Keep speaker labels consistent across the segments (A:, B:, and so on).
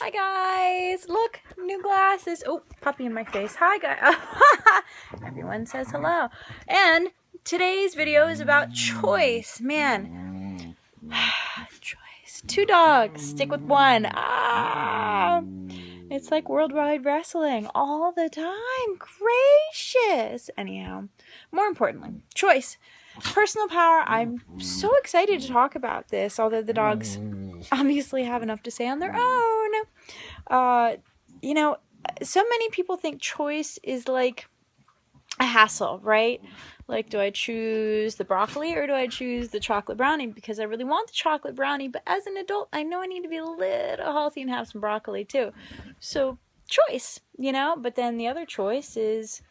A: Hi guys, look, new glasses. Oh, puppy in my face. Hi guys. Everyone says hello. And today's video is about choice. Man, choice. Two dogs, stick with one. It's like worldwide wrestling all the time. Gracious. Anyhow, more importantly, choice. Personal power. I'm so excited to talk about this, although the dogs obviously have enough to say on their own. You know, so many people think choice is like a hassle, right? Like, do I choose the broccoli or do I choose the chocolate brownie? Because I really want the chocolate brownie, but as an adult, I know I need to be a little healthy and have some broccoli too. So, choice, but then the other choice is,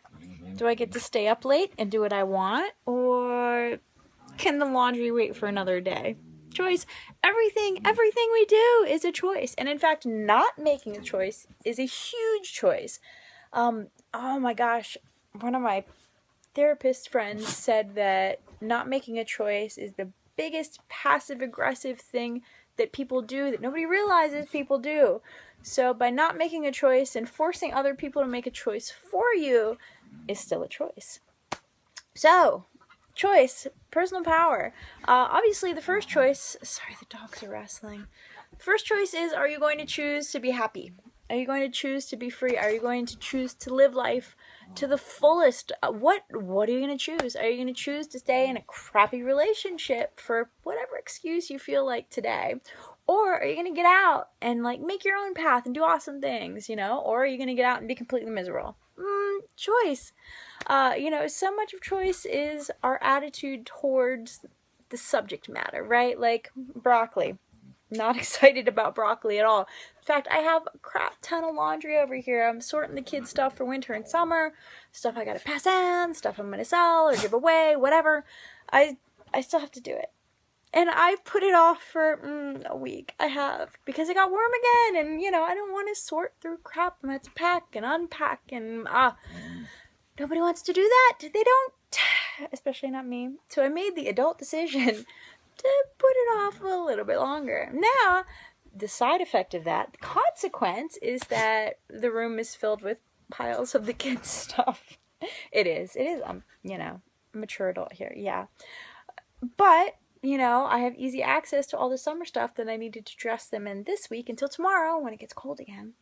A: do I get to stay up late and do what I want, or can the laundry wait for another day? Choice. Everything we do is a choice. And in fact, not making a choice is a huge choice. Oh my gosh. One of my therapist friends said that not making a choice is the biggest passive-aggressive thing that people do that nobody realizes people do. So by not making a choice and forcing other people to make a choice for you is still a choice. So, choice, personal power. Obviously, the first choice, sorry, the dogs are wrestling. The first choice is, are you going to choose to be happy? Are you going to choose to be free? Are you going to choose to live life to the fullest? What are you going to choose? Are you going to choose to stay in a crappy relationship for whatever excuse you feel like today? Or are you going to get out and make your own path and do awesome things, Or are you going to get out and be completely miserable? Choice. So much of choice is our attitude towards the subject matter, right? Like broccoli. Not excited about broccoli at all. In fact, I have a crap ton of laundry over here. I'm sorting the kids' stuff for winter and summer. Stuff I gotta pass on, stuff I'm gonna sell or give away, whatever. I still have to do it. And I've put it off for a week. I have. Because it got warm again. And, I don't want to sort through crap. I'm going to have to pack and unpack. And nobody wants to do that. They don't. Especially not me. So I made the adult decision to put it off a little bit longer. Now, the side effect of that, the consequence, is that the room is filled with piles of the kids' stuff. It is. Mature adult here. Yeah. But I have easy access to all the summer stuff that I needed to dress them in this week until tomorrow when it gets cold again.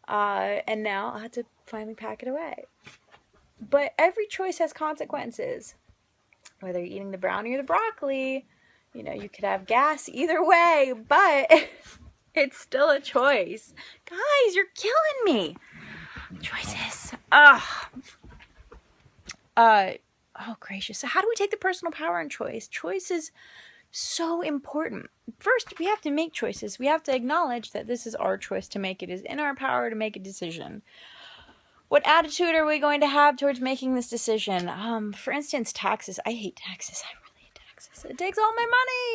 A: And now I have to finally pack it away. But every choice has consequences. Whether you're eating the brownie or the broccoli, you could have gas either way, but it's still a choice. Guys, you're killing me. Choices. Oh, gracious. So how do we take the personal power in choice? Choice is so important. First, we have to make choices. We have to acknowledge that this is our choice to make. It is in our power to make a decision. What attitude are we going to have towards making this decision? For instance, taxes. I hate taxes. I really hate taxes. It takes all my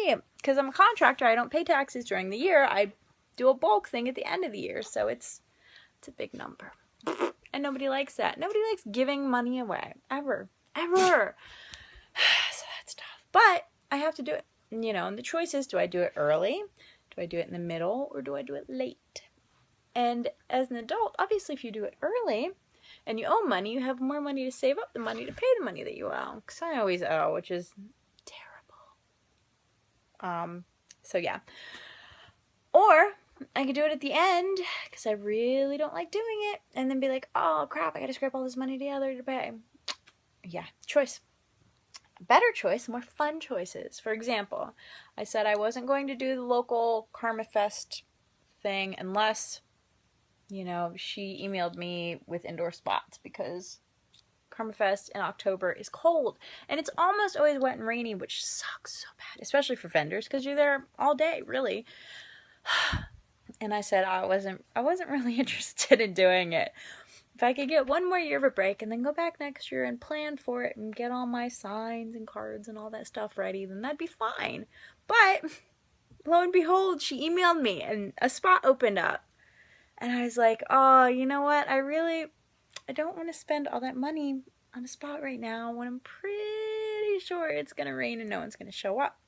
A: money. Because I'm a contractor, I don't pay taxes during the year. I do a bulk thing at the end of the year. So it's a big number. And nobody likes that. Nobody likes giving money away. Ever. So that's tough. But I have to do it. And the choice is, do I do it early? Do I do it in the middle? Or do I do it late? And as an adult, obviously if you do it early and you owe money, you have more money to save up the money to pay the money that you owe. Because I always owe, which is terrible. So yeah. Or I could do it at the end because I really don't like doing it. And then be like, oh crap, I got to scrape all this money together to pay. Yeah, choice. Better choice, more fun choices. For example, I said I wasn't going to do the local Karma Fest thing unless, she emailed me with indoor spots because Karma Fest in October is cold. And it's almost always wet and rainy, which sucks so bad, especially for vendors because you're there all day, really. And I said I wasn't really interested in doing it. If I could get one more year of a break and then go back next year and plan for it and get all my signs and cards and all that stuff ready, then that'd be fine. But lo and behold, she emailed me and a spot opened up. And I was like, oh, you know what? I don't want to spend all that money on a spot right now when I'm pretty sure it's going to rain and no one's going to show up.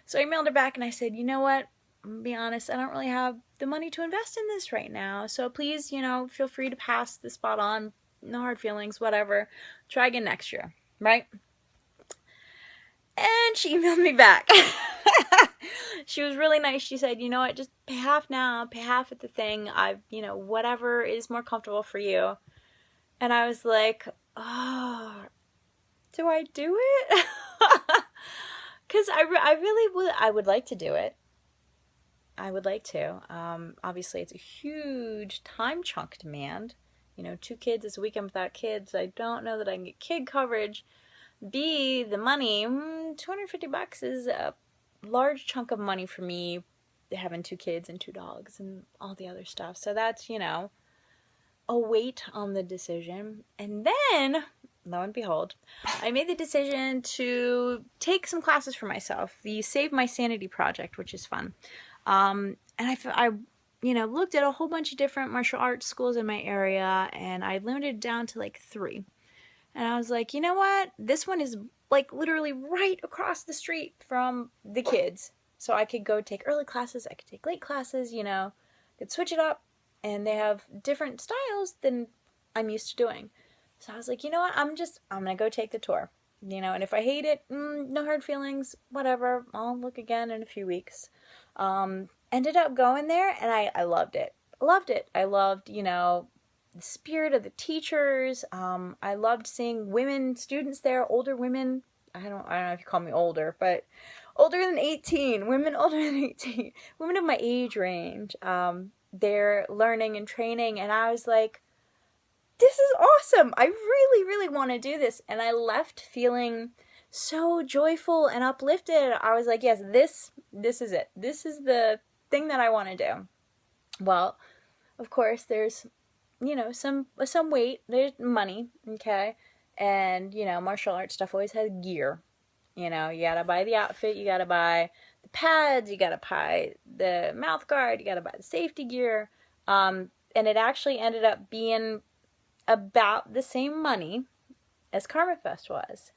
A: So I emailed her back and I said, you know what? I'm gonna be honest, I don't really have the money to invest in this right now. So please, feel free to pass the spot on. No hard feelings, whatever. Try again next year, right? And she emailed me back. She was really nice. She said, you know what, just pay half now, pay half at the thing. Whatever is more comfortable for you. And I was like, oh, do I do it? Because I really would like to do it. I would like to. Obviously, it's a huge time chunk demand. 2 kids is a weekend without kids. I don't know that I can get kid coverage. B, the money, $250 is a large chunk of money for me, having 2 kids and 2 dogs and all the other stuff. So that's, a weight on the decision. And then, lo and behold, I made the decision to take some classes for myself. The Save My Sanity project, which is fun. And I looked at a whole bunch of different martial arts schools in my area, and I limited it down to like 3. And I was like, you know what? This one is like literally right across the street from the kids. So I could go take early classes, I could take late classes, could switch it up, and they have different styles than I'm used to doing. So I was like, you know what? I'm going to go take the tour, and if I hate it, no hard feelings, whatever. I'll look again in a few weeks. Ended up going there, and I loved it. Loved it. I loved, the spirit of the teachers. I loved seeing women students there, older women. I don't know if you call me older, but older than 18, women older than 18, women of my age range. They're learning and training, and I was like, this is awesome. I really, really want to do this. And I left feeling so joyful and uplifted. I was like, yes, this is it. This is the thing that I want to do. Well, of course, there's, some weight. There's money, okay? And, martial arts stuff always has gear. You gotta buy the outfit, you gotta buy the pads, you gotta buy the mouth guard, you gotta buy the safety gear. And it actually ended up being about the same money as Karma Fest was.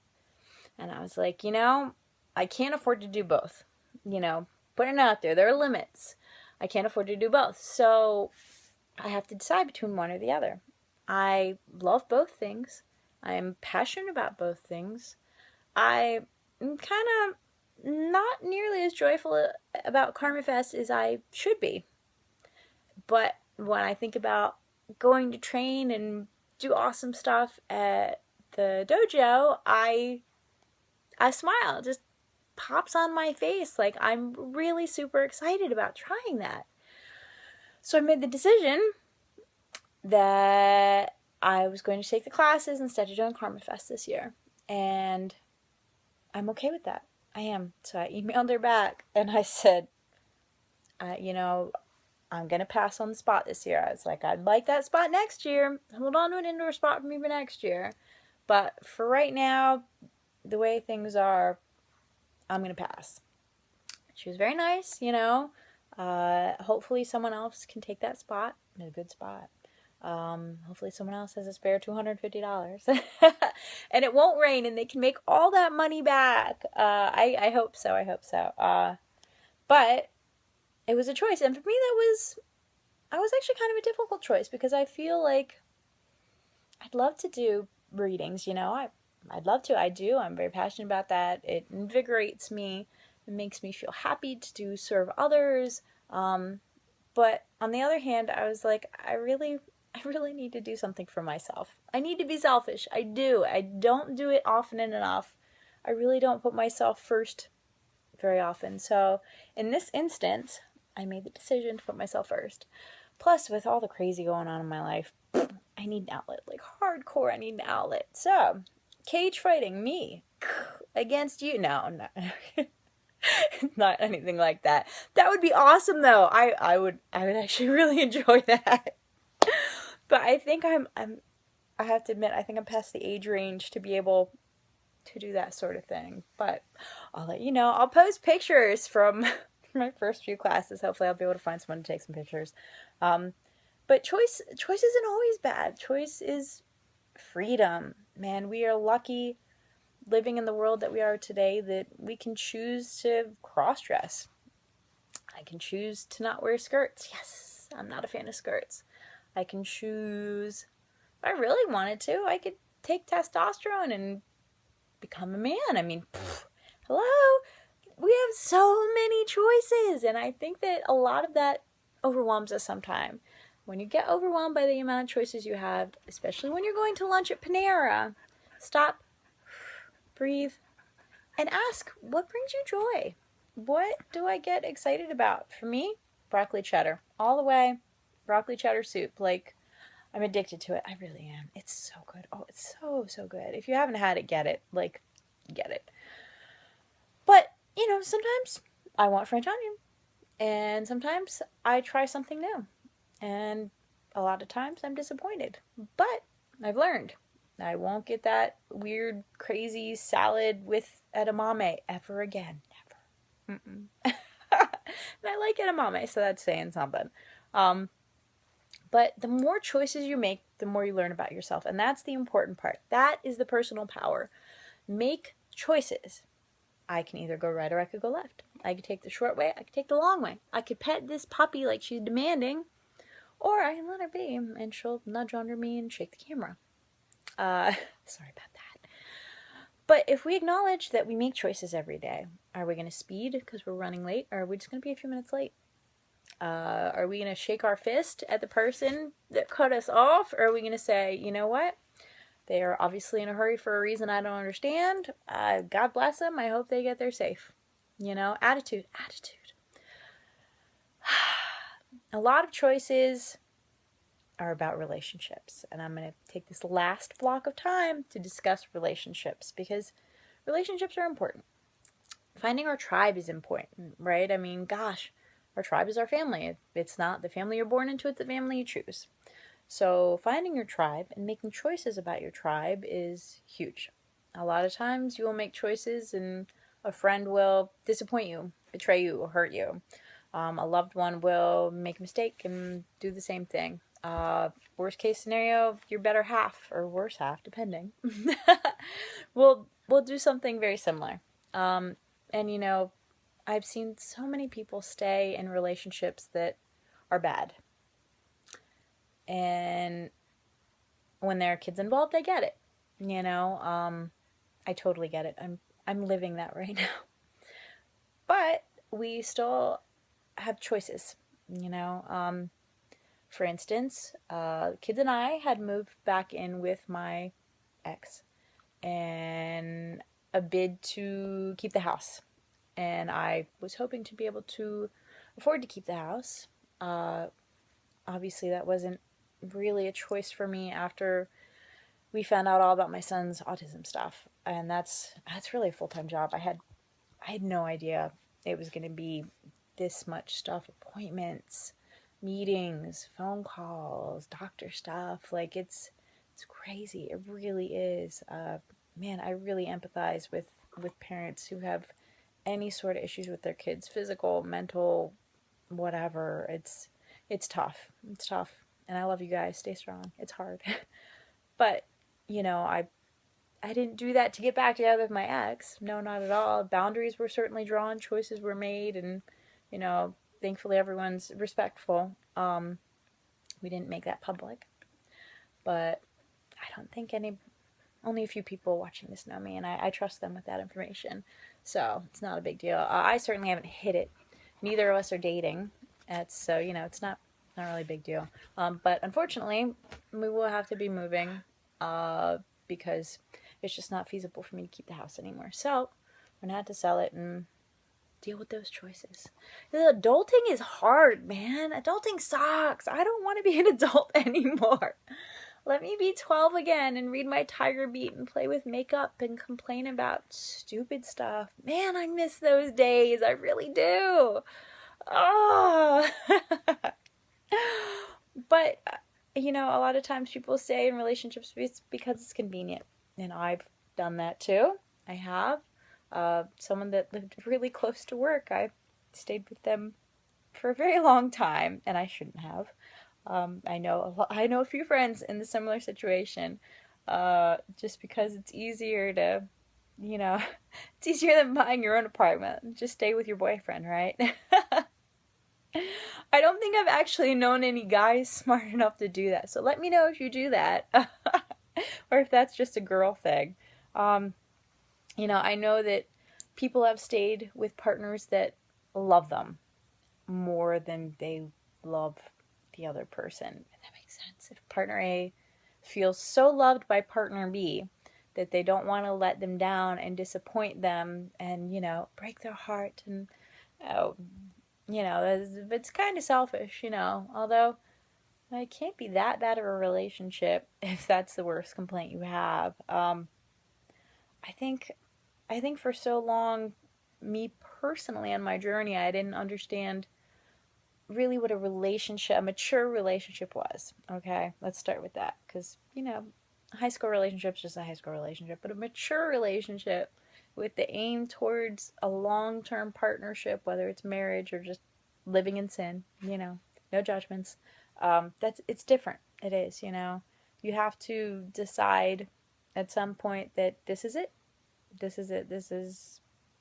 A: And I was like, I can't afford to do both. Putting it out there, there are limits. I can't afford to do both. So I have to decide between one or the other. I love both things. I'm passionate about both things. I am kind of not nearly as joyful about Karma Fest as I should be. But when I think about going to train and do awesome stuff at the dojo, I smile. It just pops on my face. Like, I'm really super excited about trying that. So I made the decision that I was going to take the classes instead of doing Karma Fest this year. And I'm okay with that. I am. So I emailed her back and I said, I'm going to pass on the spot this year. I was like, I'd like that spot next year. Hold on to an indoor spot for me for next year. But for right now, the way things are, I'm going to pass. She was very nice, hopefully someone else can take that spot. A good spot. Hopefully someone else has a spare $250. And it won't rain and they can make all that money back. I hope so. But it was a choice. And for me, I was actually kind of a difficult choice because I feel like I'd love to do readings, I'd love to. I do. I'm very passionate about that. It invigorates me. It makes me feel happy to serve others. But on the other hand, I was like, I really need to do something for myself. I need to be selfish. I do. I don't do it often enough. I really don't put myself first very often. So in this instance, I made the decision to put myself first. Plus, with all the crazy going on in my life, I need an outlet. Like, hardcore, I need an outlet. So, cage fighting, me against you. No. Not anything like that. That would be awesome, though. I would actually really enjoy that. But I think I have to admit, I think I'm past the age range to be able to do that sort of thing. But I'll let you know. I'll post pictures from my first few classes. Hopefully I'll be able to find someone to take some pictures. But choice isn't always bad. Choice is freedom. Man, we are lucky living in the world that we are today that we can choose to cross-dress. I can choose to not wear skirts. Yes, I'm not a fan of skirts. I can choose, if I really wanted to, I could take testosterone and become a man. I mean, hello? We have so many choices, and I think that a lot of that overwhelms us sometimes. When you get overwhelmed by the amount of choices you have, especially when you're going to lunch at Panera, stop, breathe, and ask, what brings you joy? What do I get excited about? For me, broccoli cheddar. All the way, broccoli cheddar soup. Like, I'm addicted to it. I really am. It's so good. Oh, it's so, so good. If you haven't had it, get it. Like, get it. But, sometimes I want French onion. And sometimes I try something new. And a lot of times I'm disappointed. But I've learned. I won't get that weird, crazy salad with edamame ever again. Never. And I like edamame, so that's saying something. But the more choices you make, the more you learn about yourself. And that's the important part. That is the personal power. Make choices. I can either go right or I could go left. I could take the short way. I could take the long way. I could pet this puppy like she's demanding. Or I can let her be and she'll nudge under me and shake the camera. Sorry about that. But if we acknowledge that we make choices every day, are we going to speed because we're running late? Or are we just going to be a few minutes late? Are we going to shake our fist at the person that cut us off? Or are we going to say, you know what? They are obviously in a hurry for a reason I don't understand. God bless them. I hope they get there safe. Attitude. A lot of choices are about relationships. And I'm going to take this last block of time to discuss relationships because relationships are important. Finding our tribe is important, right? I mean, gosh, our tribe is our family. It's not the family you're born into, it's the family you choose. So finding your tribe and making choices about your tribe is huge. A lot of times you will make choices and a friend will disappoint you, betray you, or hurt you. A loved one will make a mistake and do the same thing. Worst case scenario, your better half, or worse half, depending, will do something very similar. And I've seen so many people stay in relationships that are bad. And when there are kids involved, I get it. I totally get it. I'm living that right now. But we still have choices, For instance, kids and I had moved back in with my ex and a bid to keep the house. And I was hoping to be able to afford to keep the house. Obviously, that wasn't really a choice for me after we found out all about my son's autism stuff. And that's really a full-time job. I had no idea it was going to be this much stuff, appointments, meetings, phone calls, doctor stuff. Like it's crazy. It really is. Man, I really empathize with parents who have any sort of issues with their kids, physical, mental, whatever. It's tough. It's tough. And I love you guys. Stay strong. It's hard. But, I didn't do that to get back together with my ex. No, not at all. Boundaries were certainly drawn. Choices were made. And, thankfully everyone's respectful. We didn't make that public. But I don't think only a few people watching this know me. And I trust them with that information. So it's not a big deal. I certainly haven't hit it. Neither of us are dating. So, it's not really a big deal. But unfortunately, we will have to be moving because it's just not feasible for me to keep the house anymore. So we're going to have to sell it and deal with those choices. Adulting is hard, man. Adulting sucks. I don't want to be an adult anymore. Let me be 12 again and read my Tiger Beat and play with makeup and complain about stupid stuff. Man, I miss those days. I really do. Oh. But, a lot of times people stay in relationships because it's convenient. And I've done that too. I have. Someone that lived really close to work, I stayed with them for a very long time, and I shouldn't have. I know a few friends in the similar situation, just because it's easier to, it's easier than buying your own apartment. Just stay with your boyfriend, right? I don't think I've actually known any guys smart enough to do that. So let me know if you do that. Or if that's just a girl thing. You know, I know that people have stayed with partners that love them more than they love the other person. If that makes sense. If partner A feels so loved by partner B that they don't want to let them down and disappoint them and, you know, break their heart and, you know, it's kind of selfish, you know, although it can't be that bad of a relationship if that's the worst complaint you have. I think for so long, me personally on my journey, I didn't understand really what a mature relationship was. Okay, let's start with that, because, you know, a high school relationship's just a high school relationship, but a mature relationship with the aim towards a long-term partnership, whether it's marriage or just living in sin, you know, no judgments. It's different. It is, you know. You have to decide at some point that this is it. This is it. This is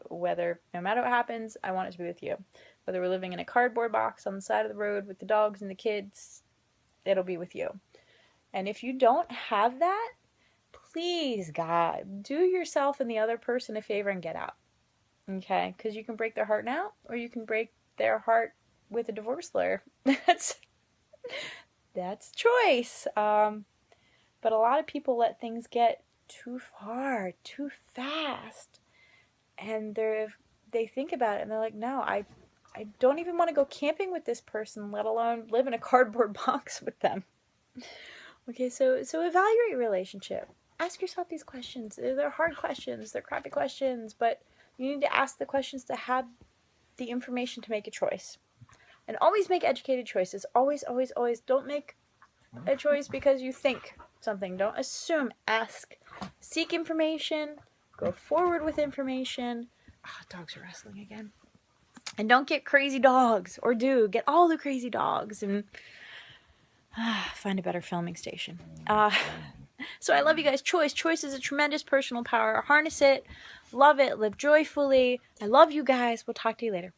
A: whether, no matter what happens, I want it to be with you. Whether we're living in a cardboard box on the side of the road with the dogs and the kids, it'll be with you. And if you don't have that, please, God, do yourself and the other person a favor and get out. Okay? Because you can break their heart now, or you can break their heart with a divorce lawyer. That's choice. But a lot of people let things get too far, too fast. And they think about it and they're like, no, I don't even want to go camping with this person, let alone live in a cardboard box with them. Okay, so evaluate your relationship. Ask yourself these questions. They're hard questions. They're crappy questions, but you need to ask the questions to have the information to make a choice. And always make educated choices. Always, always, always. Don't make a choice because you think something. Don't assume. Ask. Seek information. Go forward with information. Dogs are wrestling again. And don't get crazy dogs. Or do. Get all the crazy dogs. And find a better filming station. So I love you guys. Choice is a tremendous personal power. Harness it. Love it. Live joyfully. I love you guys. We'll talk to you later.